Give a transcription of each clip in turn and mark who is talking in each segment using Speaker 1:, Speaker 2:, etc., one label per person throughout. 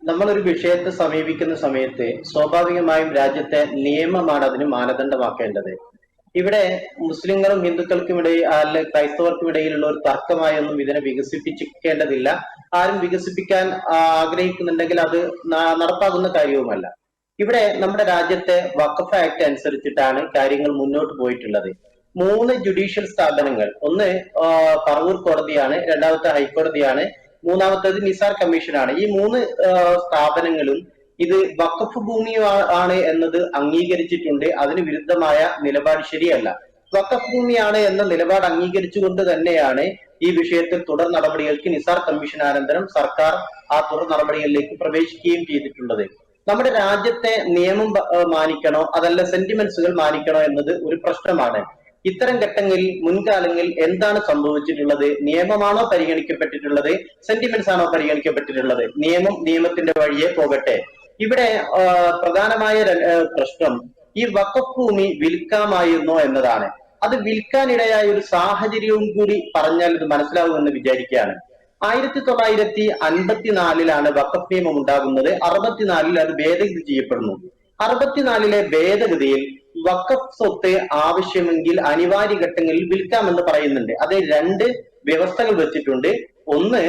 Speaker 1: നമ്മളൊരു വിഷയത്തെ സമീപിക്കുന്ന സമയത്ത് സ്വാഭാവികമായും രാജ്യത്തെ നിയമമാണ് അതിന് മാനദണ്ഡമാക്കേണ്ടത്. ഇവിടെ മുസ്ലിങ്ങളും ഹിന്ദുക്കൾക്കും ഇടയിൽ അല്ലെ ക്രൈസ്തവർക്കും ഇടയിലുള്ള ഒരു തർക്കമായൊന്നും ഇതിനെ വികസിപ്പിക്കേണ്ടതില്ല. ആരും വികസിപ്പിക്കാൻ ആഗ്രഹിക്കുന്നുണ്ടെങ്കിൽ അത് നടപ്പാകുന്ന കാര്യവുമല്ല. ഇവിടെ നമ്മുടെ രാജ്യത്തെ വഖഫ് ആക്ട് അനുസരിച്ചിട്ടാണ് കാര്യങ്ങൾ മുന്നോട്ട് പോയിട്ടുള്ളത്. മൂന്ന് ജുഡീഷ്യൽ സ്ഥാപനങ്ങൾ, ഒന്ന് പറവൂർ കോടതിയാണ്, രണ്ടാമത്തെ ഹൈക്കോടതിയാണ്, മൂന്നാമത്തേത് നിസാർ കമ്മീഷനാണ്. ഈ മൂന്ന് സ്ഥാപനങ്ങളും ഇത് വഖഫ് ഭൂമി ആണ് എന്നത് അംഗീകരിച്ചിട്ടുണ്ട്. അതിന് വിരുദ്ധമായ നിലപാട് ശരിയല്ല. വഖഫ് ഭൂമിയാണ് എന്ന നിലപാട് അംഗീകരിച്ചുകൊണ്ട് തന്നെയാണ് ഈ വിഷയത്തിൽ തുടർ നടപടികൾക്ക് നിസാർ കമ്മീഷനാനന്തരം സർക്കാർ ആ തുടർ നടപടികളിലേക്ക് പ്രവേശിക്കുകയും ചെയ്തിട്ടുള്ളത്. നമ്മുടെ രാജ്യത്തെ നിയമം മാനിക്കണോ അതല്ല സെന്റിമെന്റ്സുകൾ മാനിക്കണോ എന്നത് ഒരു പ്രശ്നമാണ്. ഇത്തരം ഘട്ടങ്ങളിൽ മുൻകാലങ്ങളിൽ എന്താണ് സംഭവിച്ചിട്ടുള്ളത്? നിയമമാണോ പരിഗണിക്കപ്പെട്ടിട്ടുള്ളത്, സെന്റിമെന്റ്സ് ആണോ പരിഗണിക്കപ്പെട്ടിട്ടുള്ളത്? നിയമത്തിന്റെ വഴിയെ പോകട്ടെ. ഇവിടെ പ്രധാനമായ പ്രശ്നം ഈ വഖഫ് ഭൂമി വിൽക്കാമായിരുന്നോ എന്നതാണ്. അത് വിൽക്കാനിടയായ ഒരു സാഹചര്യവും കൂടി പറഞ്ഞാൽ ഇത് മനസ്സിലാവുമെന്ന് വിചാരിക്കുകയാണ്. 1954 വഖഫ് നിയമം ഉണ്ടാകുന്നത്. 64 അത് ഭേദഗതി ചെയ്യപ്പെടുന്നു. 64 ഭേദഗതിയിൽ വഖഫ് സ്വത്ത് ആവശ്യമെങ്കിൽ അനിവാര്യ ഘട്ടങ്ങളിൽ വിൽക്കാമെന്ന് പറയുന്നുണ്ട്. അത് രണ്ട് വ്യവസ്ഥകൾ വെച്ചിട്ടുണ്ട്. ഒന്ന്,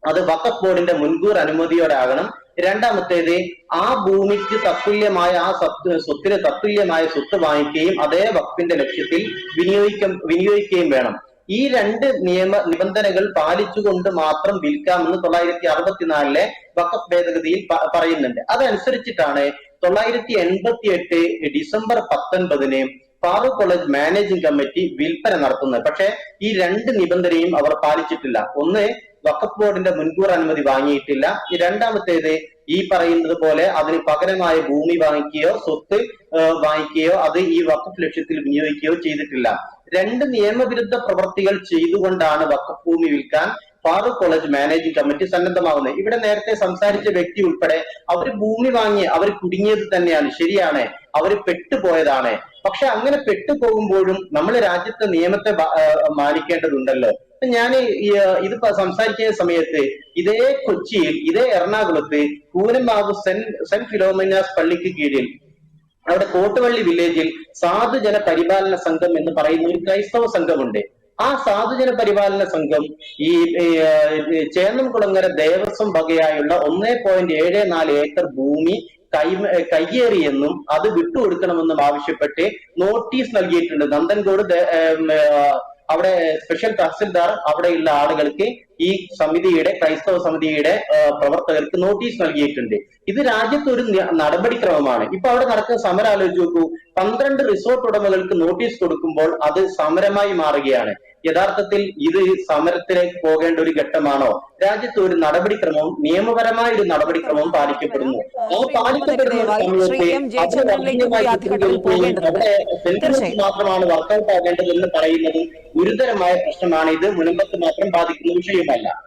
Speaker 1: അത് വഖഫ് ബോർഡിന്റെ മുൻകൂർ അനുമതിയോടാകണം. രണ്ടാമത്തേത്, ആ ഭൂമിക്ക് തത്തുല്യമായ ആ സ്വത്തിന് തത്തുല്യമായ സ്വത്ത് വാങ്ങിക്കുകയും അതേ വഖഫിന്റെ ലക്ഷ്യത്തിൽ വിനിയോഗിക്കുകയും വേണം. ഈ രണ്ട് നിബന്ധനകൾ പാലിച്ചുകൊണ്ട് മാത്രം വിൽക്കാമെന്ന് 1964 വഖഫ് ഭേദഗതിയിൽ പറയുന്നുണ്ട്. അതനുസരിച്ചിട്ടാണ് 1988 December 19 Farook college managing committee വിൽപ്പന നടത്തുന്നത്. പക്ഷെ ഈ രണ്ട് നിബന്ധനയും അവർ പാലിച്ചിട്ടില്ല. ഒന്ന്, വഖഫ് ബോർഡിന്റെ മുൻകൂർ അനുമതി വാങ്ങിയിട്ടില്ല. രണ്ടാമത്തേത്, ഈ പറയുന്നത് പോലെ അതിന് പകരമായ ഭൂമി വാങ്ങിക്കുകയോ സ്വത്ത് വാങ്ങിക്കുകയോ അത് ഈ വഖഫ് ലക്ഷ്യത്തിൽ വിനിയോഗിക്കുകയോ ചെയ്തിട്ടില്ല. രണ്ട് നിയമവിരുദ്ധ പ്രവർത്തികൾ ചെയ്തുകൊണ്ടാണ് വഖഫ് ഭൂമി വിൽക്കാൻ ഫാറൂഖ് കോളേജ് മാനേജിംഗ് കമ്മിറ്റി സന്നദ്ധമാവുന്നത്. ഇവിടെ നേരത്തെ സംസാരിച്ച വ്യക്തി ഉൾപ്പെടെ അവർ ഭൂമി വാങ്ങി അവർ കുടുങ്ങിയത് തന്നെയാണ്, ശരിയാണ്, അവർ പെട്ടുപോയതാണ്. പക്ഷെ അങ്ങനെ പെട്ടുപോകുമ്പോഴും നമ്മൾ രാജ്യത്തെ നിയമത്തെ മാനിക്കേണ്ടതുണ്ടല്ലോ. ഞാൻ ഇത് സംസാരിക്കുന്ന സമയത്ത് ഇതേ കൊച്ചിയിൽ, ഇതേ എറണാകുളത്ത് കൂനമാവ് സെന്റ് ഫിലോമിനാസ് പള്ളിക്ക് കീഴിൽ അവിടെ കോട്ടുവള്ളി വില്ലേജിൽ സാധുജന പരിപാലന സംഘം എന്ന് പറയുന്ന ഒരു ക്രൈസ്തവ സംഘമുണ്ട്. ആ സാധുജന പരിപാലന സംഘം ഈ ചേന്നംകുളങ്ങര ദേവസ്വം വകയായുള്ള 1.74 ഏക്കർ ഭൂമി കയ്യേറിയെന്നും അത് വിട്ടുകൊടുക്കണമെന്നും ആവശ്യപ്പെട്ട് നോട്ടീസ് നൽകിയിട്ടുണ്ട്. നന്ദൻകോട് അവിടെ സ്പെഷ്യൽ തഹസിൽദാർ അവിടെയുള്ള ആളുകൾക്ക് ഈ സമിതിയുടെ, ക്രൈസ്തവ സമിതിയുടെ പ്രവർത്തകർക്ക് നോട്ടീസ് നൽകിയിട്ടുണ്ട്. ഇത് രാജ്യത്ത് ഒരു നടപടിക്രമമാണ്. ഇപ്പൊ അവിടെ നടക്കുന്ന സമരം ആലോചിച്ച് നോക്കൂ. 12 റിസോർട്ട് ഉടമകൾക്ക് നോട്ടീസ് കൊടുക്കുമ്പോൾ അത് സമരമായി മാറുകയാണ്. യഥാർത്ഥത്തിൽ ഇത് സമരത്തിലേക്ക് പോകേണ്ട ഒരു ഘട്ടമാണോ? രാജ്യത്ത് ഒരു നടപടിക്രമവും നിയമപരമായ ഒരു നടപടിക്രമവും പാലിക്കപ്പെടുന്നു. ആ പാലിക്കപ്പെടുന്ന മാത്രമാണ് വർക്കൗട്ട് ആകേണ്ടതെന്ന് പറയുന്നതും ഗുരുതരമായ പ്രശ്നമാണ്. ഇത് മുൻപത്ത് മാത്രം ബാധിക്കുന്ന വിഷയമല്ല.